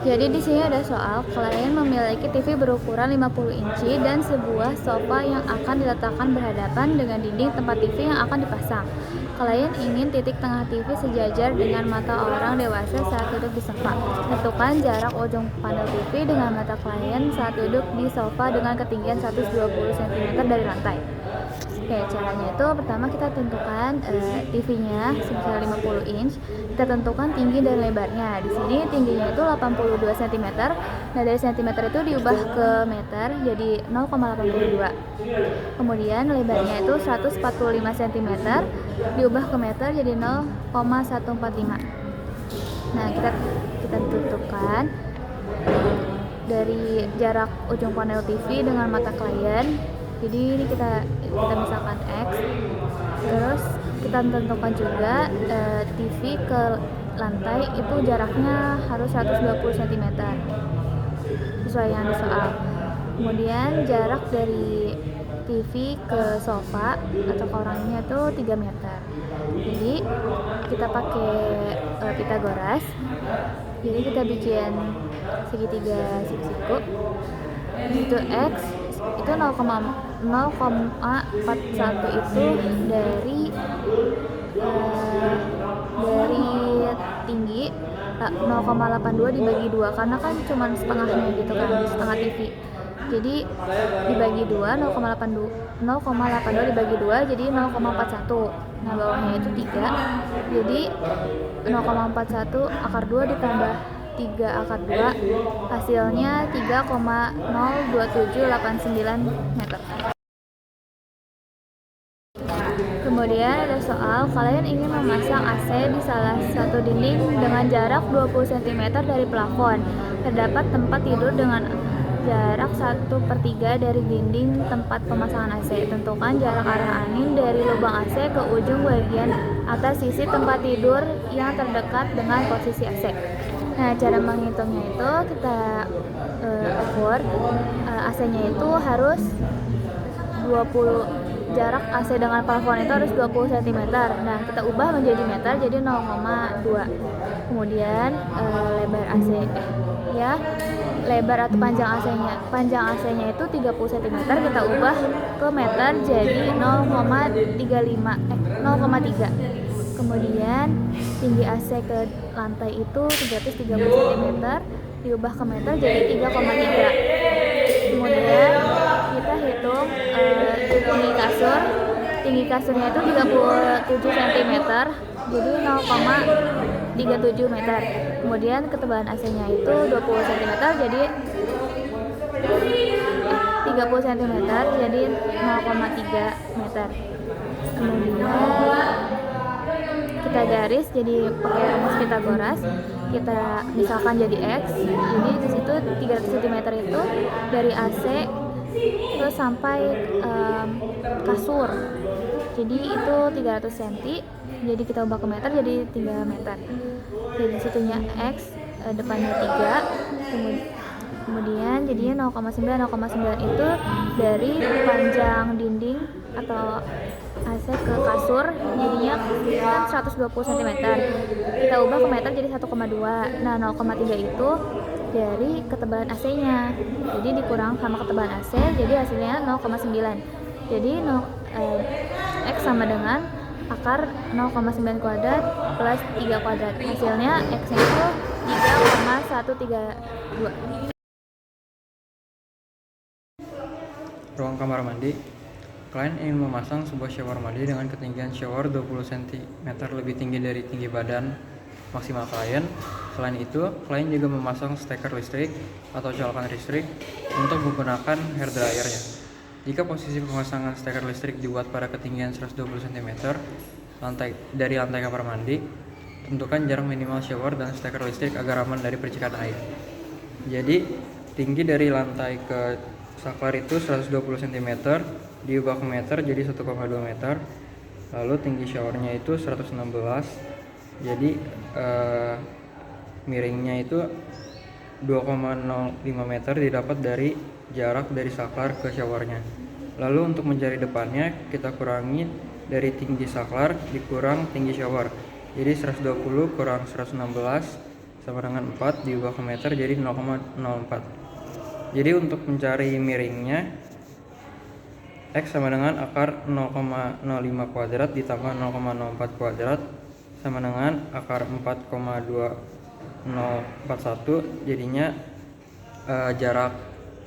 Jadi di sini ada soal, klien memiliki TV berukuran 50 inci dan sebuah sofa yang akan diletakkan berhadapan dengan dinding tempat TV yang akan dipasang. Klien ingin titik tengah TV sejajar dengan mata orang dewasa saat duduk di sofa. Tentukan jarak ujung panel TV dengan mata klien saat duduk di sofa dengan ketinggian 120 cm dari lantai. Oke, caranya itu pertama kita tentukan TV-nya sebesar 50 inch. Kita tentukan tinggi dan lebarnya. Di sini tingginya itu 82 cm. Nah, dari cm itu diubah ke meter jadi 0,82. Kemudian lebarnya itu 145 cm, diubah ke meter jadi 0,145. Nah, kita tentukan dari jarak ujung panel TV dengan mata klien. Jadi ini kita misalkan X, terus kita tentukan juga TV ke lantai itu jaraknya harus 120 cm sesuai yang di soal. Kemudian jarak dari TV ke sofa atau ke orangnya itu 3 meter. Jadi kita pakai Pitagoras. Jadi kita bikin segitiga siku-siku. Itu X itu 0,41 itu dari tinggi 0,82 dibagi 2 karena kan cuma setengahnya gitu kan, setengah TV. Jadi dibagi 2 0,82 dibagi 2 jadi 0,41. Nah, bawahnya itu 3. Jadi 0,41 akar 2 ditambah 3 akar 2 hasilnya 3,02789 meter. Kemudian ada soal, kalian ingin memasang AC di salah satu dinding dengan jarak 20 cm dari plafon. Terdapat tempat tidur dengan jarak 1/3 dari dinding tempat pemasangan AC. Tentukan jarak arah angin dari lubang AC ke ujung bagian atas sisi tempat tidur yang terdekat dengan posisi AC. Nah, cara menghitungnya itu kita ukur AC-nya itu harus 20, jarak AC dengan plafon itu harus 20 cm. Nah, kita ubah menjadi meter jadi 0,2. Kemudian lebar AC lebar atau panjang AC-nya itu 30 cm, kita ubah ke meter jadi 0,3. Kemudian tinggi AC ke lantai itu 330 cm, diubah ke meter jadi 3,3. Kemudian kita hitung tinggi kasurnya itu 37 cm, jadi 0,37 meter. Kemudian ketebalan AC-nya itu 20 cm, jadi 30 cm, jadi 0,3 meter. Kemudian kita garis jadi pakai rumus Pitagoras. Kita misalkan jadi X. Jadi di situ 300 cm itu dari AC terus sampai kasur. Jadi itu 300 cm. Jadi kita ubah ke meter jadi 3 meter. Jadi situnya X, depannya 3. Kemudian jadinya 0,9 itu dari panjang dinding atau AC ke kasur, jadinya kan 120 cm. Kita ubah ke meter jadi 1,2. Nah, 0,3 itu dari ketebalan AC-nya. Jadi dikurang sama ketebalan AC, jadi hasilnya 0,9. Jadi X sama dengan akar 0,9 kuadrat plus 3 kuadrat. Hasilnya X-nya itu 3,132. Ruang kamar mandi. Klien ingin memasang sebuah shower mandi dengan ketinggian shower 20 cm lebih tinggi dari tinggi badan maksimal klien. Selain itu, klien juga memasang steker listrik atau colokan listrik untuk menggunakan hair dryernya. Jika posisi pemasangan steker listrik dibuat pada ketinggian 120 cm dari lantai kamar mandi, tentukan jarak minimal shower dan steker listrik agar aman dari percikan air. Jadi, tinggi dari lantai ke saklar itu 120 cm, diubah ke meter jadi 1,2 meter. Lalu tinggi showernya itu 116, jadi miringnya itu 2,05 meter didapat dari jarak dari saklar ke showernya. Lalu untuk mencari depannya, kita kurangi dari tinggi saklar dikurang tinggi shower. Jadi 120 kurang 116 sama dengan 4 diubah ke meter jadi 0,04. Jadi untuk mencari miringnya, X sama dengan akar 0,05 kuadrat ditambah 0,04 kuadrat sama dengan akar 4,2041. Jadinya jarak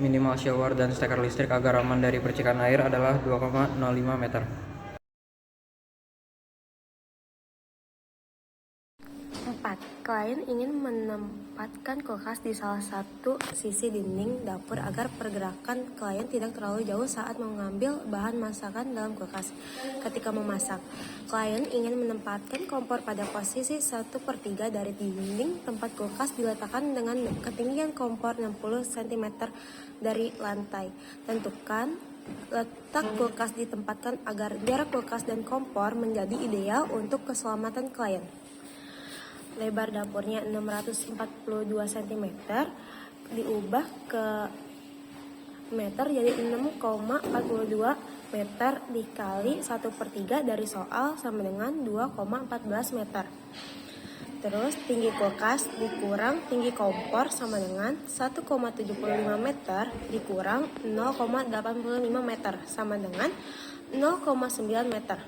minimal shower dan steker listrik agar aman dari percikan air adalah 2,05 meter. 4. Klien ingin menempatkan kulkas di salah satu sisi dinding dapur agar pergerakan klien tidak terlalu jauh saat mengambil bahan masakan dalam kulkas. Ketika memasak, klien ingin menempatkan kompor pada posisi 1/3 dari dinding tempat kulkas diletakkan dengan ketinggian kompor 60 cm dari lantai. Tentukan letak kulkas ditempatkan agar jarak kulkas dan kompor menjadi ideal untuk keselamatan klien. Lebar dapurnya 642 cm, diubah ke meter jadi 6,42 meter dikali 1/3 dari soal sama dengan 2,14 meter. Terus tinggi kulkas dikurang tinggi kompor sama dengan 1,75 meter dikurang 0,85 meter sama dengan 0,9 meter.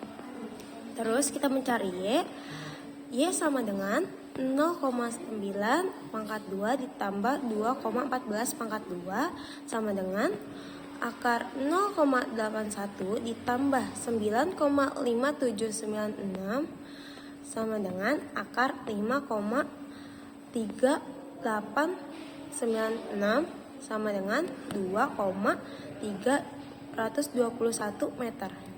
Terus kita mencari Y sama dengan 0,9 pangkat 2 ditambah 2,14 pangkat 2 sama dengan akar 0,81 ditambah 9,5796 sama dengan akar 5,3896 sama dengan 2,321 meter.